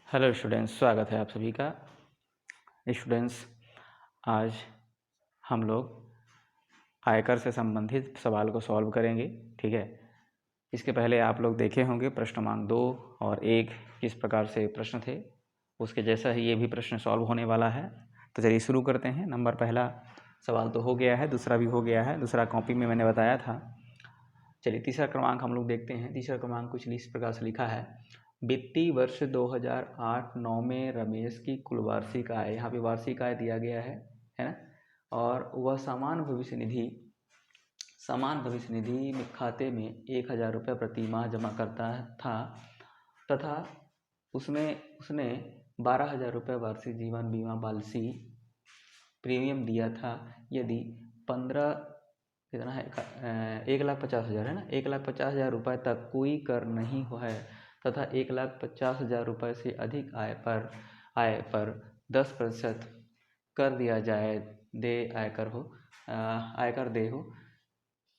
Hello students, स्वागत है आप सभी का। स्टूडेंट्स, आज हम लोग आयकर से संबंधित सवाल को सॉल्व करेंगे। ठीक है, इसके पहले आप लोग देखे होंगे प्रश्न क्रमांक 2 और 1 किस प्रकार से प्रश्न थे, उसके जैसा ही ये भी प्रश्न सॉल्व होने वाला है। तो चलिए शुरू करते हैं। नंबर पहला सवाल तो हो गया है, दूसरा भी हो गया है, दूसरा कॉपी में मैंने बताया था। चलिए तीसरा क्रमांक हम लोग देखते हैं। तीसरा क्रमांक कुछ इस प्रकार से लिखा है, वित्तीय वर्ष 2008-9 में रमेश की कुल वार्षिक आय, यहाँ पे वार्षिक आय दिया गया है ना, और वह सामान्य भविष्य निधि में खाते में 1000 रुपये प्रति माह जमा करता था तथा उसने 12,000 रुपये वार्षिक जीवन बीमा पॉलिसी प्रीमियम दिया था। यदि 15 कितना है 1,50,000 है ना, 1,50,000 रुपये तक कोई कर नहीं हुआ है तथा 1,50,000 रुपये से अधिक आय पर 10% कर दिया जाए आयकर दे हो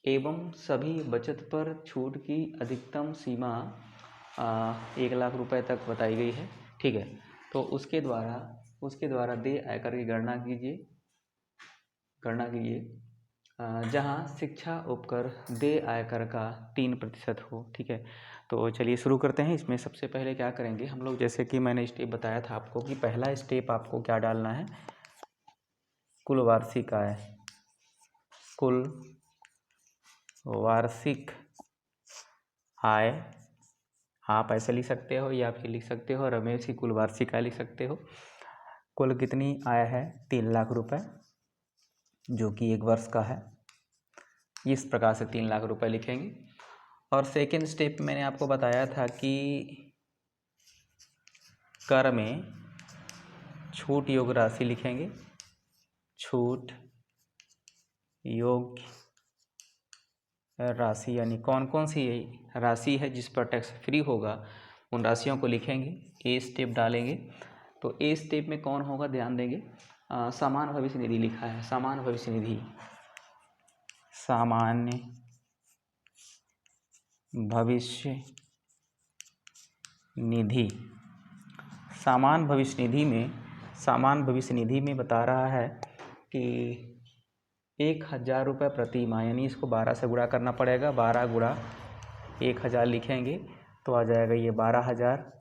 एवं सभी बचत पर छूट की अधिकतम सीमा 1,00,000 रुपये तक बताई गई है। ठीक है, तो उसके द्वारा देय आयकर की गणना कीजिए जहां शिक्षा उपकर देय आयकर का 3% हो। ठीक है, तो चलिए शुरू करते हैं। इसमें सबसे पहले क्या करेंगे हम लोग, जैसे कि मैंने स्टेप बताया था आपको कि पहला स्टेप आपको क्या डालना है, कुल वार्षिक आय। कुल वार्षिक आय आप ऐसे लिख सकते हो या फिर लिख सकते हो रमेश की कुल वार्षिक आय लिख सकते हो। कुल कितनी आय है, 3,00,000 रुपये, जो कि एक वर्ष का है। इस प्रकार से 3,00,000 रुपये लिखेंगे। और सेकेंड स्टेप मैंने आपको बताया था कि कर में छूट योग्य राशि लिखेंगे। छूट योग्य राशि यानी कौन कौन सी राशि है जिस पर टैक्स फ्री होगा, उन राशियों को लिखेंगे। ए स्टेप डालेंगे। तो ए स्टेप में कौन होगा ध्यान देंगे, सामान्य भविष्य निधि लिखा है। सामान्य भविष्य निधि, सामान्य भविष्य निधि। सामान्य भविष्य निधि में बता रहा है कि 1,000 रुपये प्रति माह, यानी इसको 12 से गुणा करना पड़ेगा। 12 गुणा 1,000 लिखेंगे तो आ जाएगा ये 12,000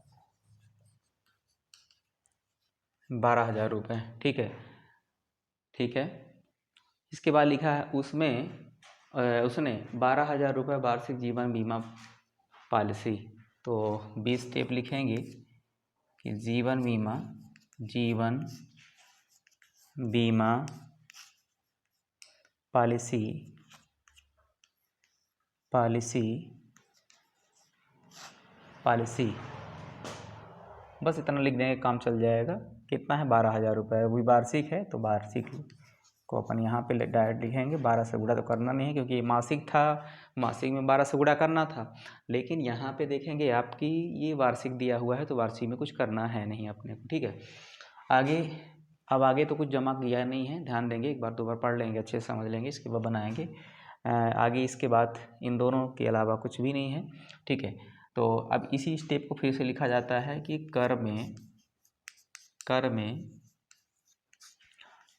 रुपये। ठीक है। इसके बाद लिखा है उसने 12,000 रुपये वार्षिक जीवन बीमा पॉलिसी। तो 20 स्टेप लिखेंगे कि जीवन बीमा पॉलिसी बस इतना लिख देंगे, काम चल जाएगा। कितना है, 12,000 रुपये, वही वार्षिक है तो वार्षिक को अपन यहाँ पे डायरेक्ट लिखेंगे। 12 से गुणा तो करना नहीं है क्योंकि ये मासिक था, मासिक में 12 से गुणा करना था। लेकिन यहाँ पे देखेंगे आपकी ये वार्षिक दिया हुआ है तो वार्षिक में कुछ करना है नहीं अपने को। ठीक है, आगे तो कुछ जमा किया नहीं है, ध्यान देंगे, एक बार दो बार पढ़ लेंगे, अच्छे से समझ लेंगे, इसके बाद बनाएंगे आगे। इसके बाद इन दोनों के अलावा कुछ भी नहीं है। ठीक है, तो अब इसी स्टेप को फिर से लिखा जाता है कि कर में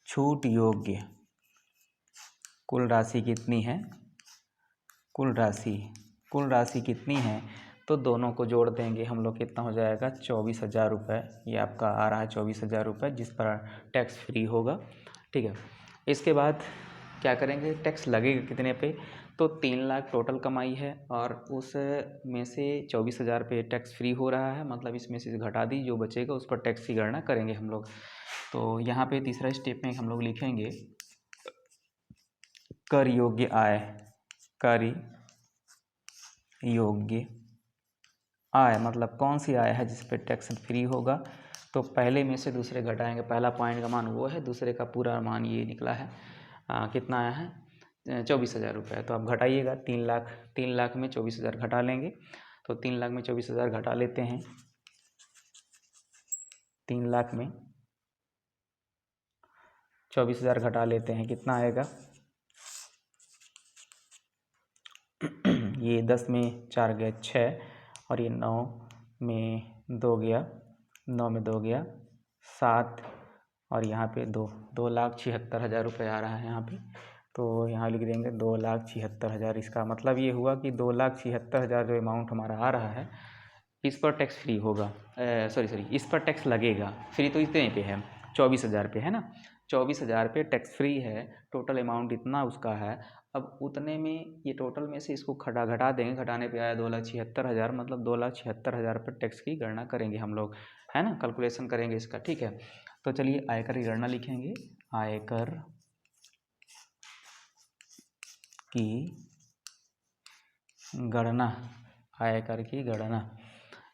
छूट योग्य कुल राशि कितनी है, कुल राशि कितनी है, तो दोनों को जोड़ देंगे हम लोग। कितना हो जाएगा, 24,000 रुपये। ये आपका आ रहा है 24,000 रुपये, जिस पर टैक्स फ्री होगा। ठीक है, इसके बाद क्या करेंगे, टैक्स लगेगा कितने पे, तो 3,00,000 टोटल कमाई है और उस में से 24,000 पे टैक्स फ्री हो रहा है, मतलब इसमें से घटा दी, जो बचेगा उस पर टैक्स की गणना करेंगे हम लोग। तो यहाँ पे तीसरा स्टेप में हम लोग लिखेंगे कर योग्य आय, मतलब कौन सी आय है जिस पे टैक्स फ्री होगा। तो पहले में से दूसरे घटाएंगे, पहला पॉइंट का मान वो है, दूसरे का पूरा मान ये निकला है। कितना आया है, 24,000 रुपये। तो आप घटाइएगा, 3,00,000 में 24,000 घटा लेंगे। तो 3,00,000 में 24,000 घटा लेते हैं। 3,00,000 में 24,000 घटा लेते हैं, कितना आएगा ये 10 में 4 गया 6 और ये 9 में 2 गया 9 में 2 गया 7 और यहाँ पे 2,76,000 रुपये आ रहा है यहाँ पे। तो यहाँ लिख देंगे 2,76,000। इसका मतलब ये हुआ कि 2,76,000 जो अमाउंट हमारा आ रहा है इस पर टैक्स फ्री होगा, सॉरी इस पर टैक्स लगेगा। फ्री तो इतने पे है, 24,000 पे है ना, 24,000 पे टैक्स फ्री है। टोटल अमाउंट इतना उसका है। अब उतने में ये टोटल में से इसको घटा देंगे, घटाने पे आया 2,76,000, मतलब 2,76,000 पर टैक्स की गणना करेंगे हम लोग, है ना, कैलकुलेशन करेंगे इसका। ठीक है, तो चलिए आयकर की गणना लिखेंगे। आयकर की गणना, आयकर की गणना,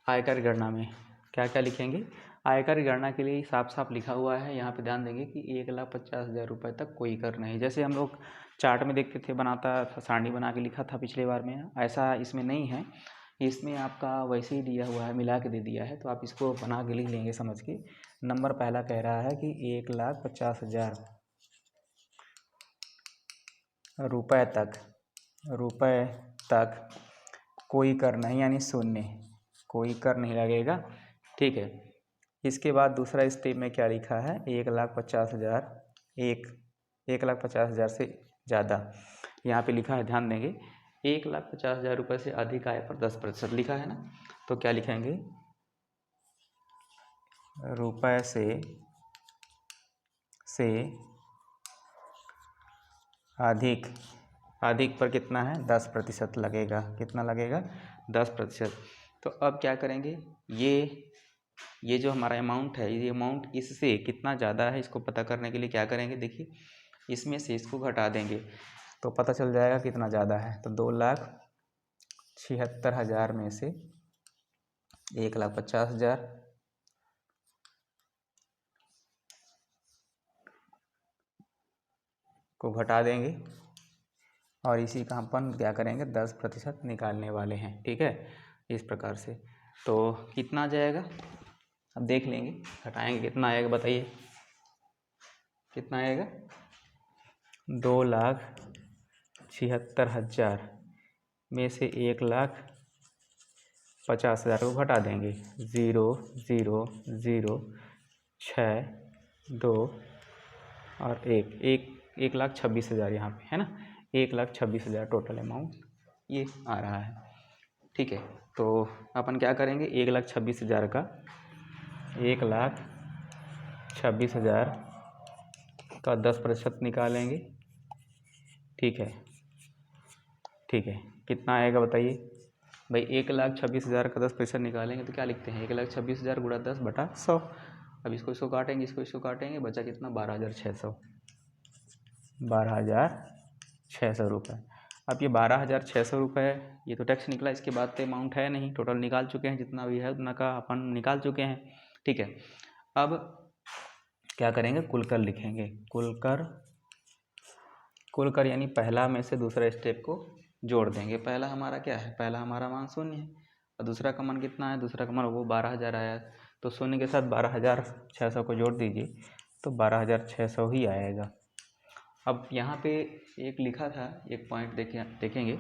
आयकर गणना में क्या क्या लिखेंगे। आयकर की गणना के लिए साफ साफ लिखा हुआ है, यहाँ पे ध्यान देंगे कि 1,50,000 रुपये तक कोई कर नहीं। जैसे हम लोग चार्ट में देखते थे, बनाता था, सारणी बना के लिखा था पिछले बार में, ऐसा इसमें नहीं है। इसमें आपका वैसे ही दिया हुआ है, मिला के दे दिया है, तो आप इसको बना के लिख लेंगे समझ के। नंबर पहला कह रहा है कि 1,50,000 रुपये तक कोई कर नहीं, यानी शून्य, कोई कर नहीं लगेगा। ठीक है, इसके बाद दूसरा स्टेप में क्या लिखा है, 1,50,000, 1,50,000 से ज़्यादा यहाँ पे लिखा है, ध्यान देंगे। 1,50,000 रुपये से अधिक आय पर 10% लिखा है ना, तो क्या लिखेंगे, रुपये से अधिक पर कितना है, 10% लगेगा। कितना लगेगा, 10%। तो अब क्या करेंगे, ये जो हमारा अमाउंट है, ये अमाउंट इससे कितना ज़्यादा है इसको पता करने के लिए क्या करेंगे, देखिए इसमें से इसको घटा देंगे तो पता चल जाएगा कितना ज़्यादा है। तो 2,76,000 में से 1,50,000 को घटा देंगे और इसी का अपन क्या करेंगे, 10% निकालने वाले हैं। ठीक है, इस प्रकार से। तो कितना आ जाएगा, अब देख लेंगे, घटाएंगे कितना आएगा, बताइए कितना आएगा। 2,76,000 में से 1,50,000 को घटा देंगे, 0,0,0,6,2 और 1,26,000 यहाँ पे है ना, 1,26,000 टोटल अमाउंट ये आ रहा है। ठीक है, तो अपन क्या करेंगे, 1,26,000 का 1,26,000 का 10% निकालेंगे। ठीक है, ठीक है, कितना आएगा बताइए भाई। 1,26,000 का 10% निकालेंगे तो क्या लिखते हैं, 1,26,000 गुणा 10/100। अब इसको काटेंगे, इसको काटेंगे, बचा कितना, 12,600 रुपये। अब ये 12,600 रुपये, ये तो टैक्स निकला, इसके बाद तो अमाउंट है नहीं, टोटल निकाल चुके हैं, जितना भी है उतना का अपन निकाल चुके हैं। ठीक है, अब क्या करेंगे, कुल कर लिखेंगे। कुल कर यानी पहला में से दूसरा स्टेप को जोड़ देंगे। पहला हमारा क्या है, पहला हमारा मान शून्य है और दूसरा का मान कितना है, दूसरा का मान वो 12,000 आया, तो शून्य के साथ 12,600 को जोड़ दीजिए तो 12,600 ही आएगा। अब यहाँ पे एक लिखा था, एक पॉइंट देखेंगे,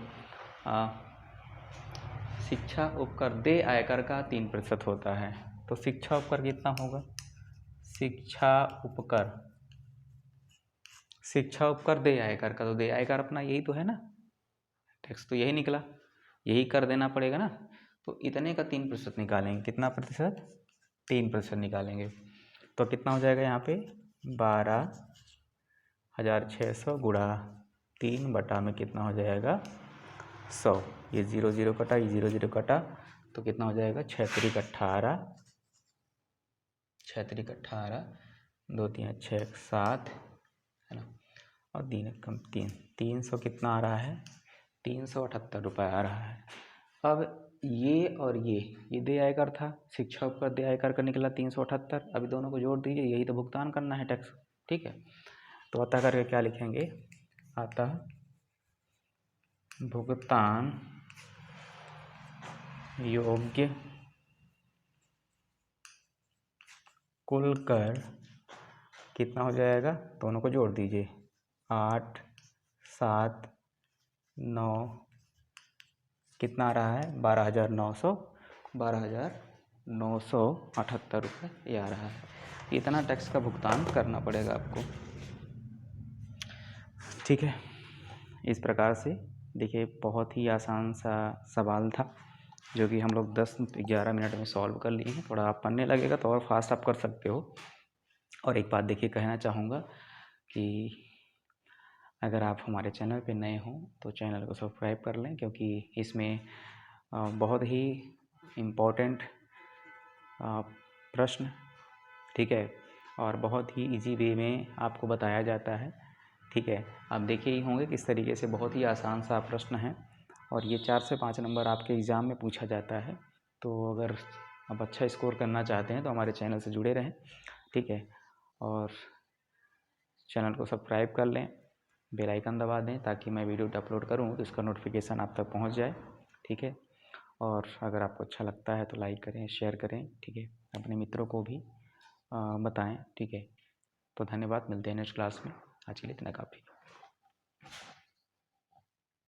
शिक्षा उपकर देय आयकर का 3% होता है। तो शिक्षा उपकर कितना होगा, शिक्षा उपकर देय आयकर का, तो देय आयकर अपना यही तो है ना, टैक्स तो यही निकला, यही कर देना पड़ेगा ना। तो इतने का 3% निकालेंगे, कितना प्रतिशत, 3% निकालेंगे। तो कितना हो जाएगा यहाँ पे, 12,600 गुणा 3 बटा में कितना हो जाएगा, 100। ये 0 कटा, ये 0 कटा, तो कितना हो जाएगा, 6 त्रिक 18, 6 त्रिक 18, 2 3 6 7 है ना, और 3 कम 300 कितना आ रहा है, 378 रुपये आ रहा है। अब ये और ये देय आयकर था, शिक्षा उपकर देय आयकर का निकला 378। अभी दोनों को जोड़ दीजिए, यही तो भुगतान करना है टैक्स। ठीक है, तो अतः करके क्या लिखेंगे, अतः भुगतान योग्य कुल कर कितना हो जाएगा, दोनों को जोड़ दीजिए, 8 7 9 कितना आ रहा है, 12,900, ₹978 ये आ रहा है। इतना टैक्स का भुगतान करना पड़ेगा आपको। ठीक है, इस प्रकार से देखिए बहुत ही आसान सा सवाल था जो कि हम लोग 10-11 मिनट में सॉल्व कर लिए हैं। थोड़ा आप पढ़ने लगेगा तो और फास्ट आप कर सकते हो। और एक बात देखिए कहना चाहूँगा कि अगर आप हमारे चैनल पे नए हों तो चैनल को सब्सक्राइब कर लें, क्योंकि इसमें बहुत ही इम्पोर्टेंट प्रश्न, ठीक है, और बहुत ही इजी वे में आपको बताया जाता है। ठीक है, आप देखे ही होंगे किस तरीके से बहुत ही आसान सा प्रश्न है और ये 4 से 5 नंबर आपके एग्ज़ाम में पूछा जाता है। तो अगर आप अच्छा स्कोर करना चाहते हैं तो हमारे चैनल से जुड़े रहें। ठीक है, और चैनल को सब्सक्राइब कर लें, बेल आइकन दबा दें ताकि मैं वीडियो अपलोड करूँ तो इसका नोटिफिकेशन आप तक पहुँच जाए। ठीक है, और अगर आपको अच्छा लगता है तो लाइक करें, शेयर करें। ठीक है, अपने मित्रों को भी बताएं। ठीक है, तो धन्यवाद, मिलते हैं नेक्स्ट क्लास में। आज के लिए इतना काफ़ी।